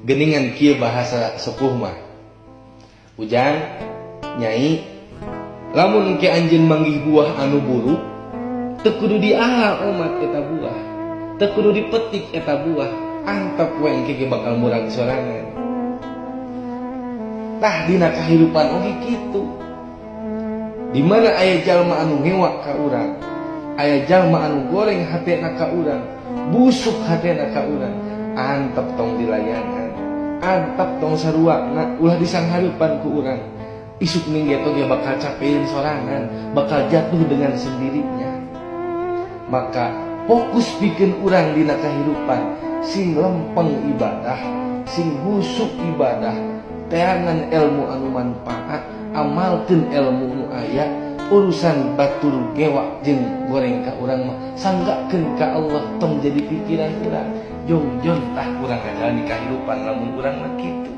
geningan kieu bahasa sepuh mah. Ujang nyai, lamun ke anjeun manggih buah anu buruk, teu kudu diaha omat eta buah, teu kudu dipetik eta buah, antep we engke ge bakal murang sorangan. Tah dina kahirupan oge kitu. Di mana aya jalma anu ngewak ka urang, aya jalma anu goreng hatena ka urang, busuk hatena ka urang, antep tong dilayanan, antep tong saruakna ulah disanghareupan ku urang. Isuk minggu itu dia bakal capein sorangan, bakal jatuh dengan sendirinya. Maka fokus bikin urang dina kahirupan, sing lempeng ibadah, sing husuk ibadah, teangan ilmu anu manfaat, amalkeun ilmu nu aya, urusan batur gewak jeung goreng ka urang mah sanggakeun ka Allah tong jadi pikiran urang. Jongjon tah urang jalani kahirupan lamun urang mah kitu.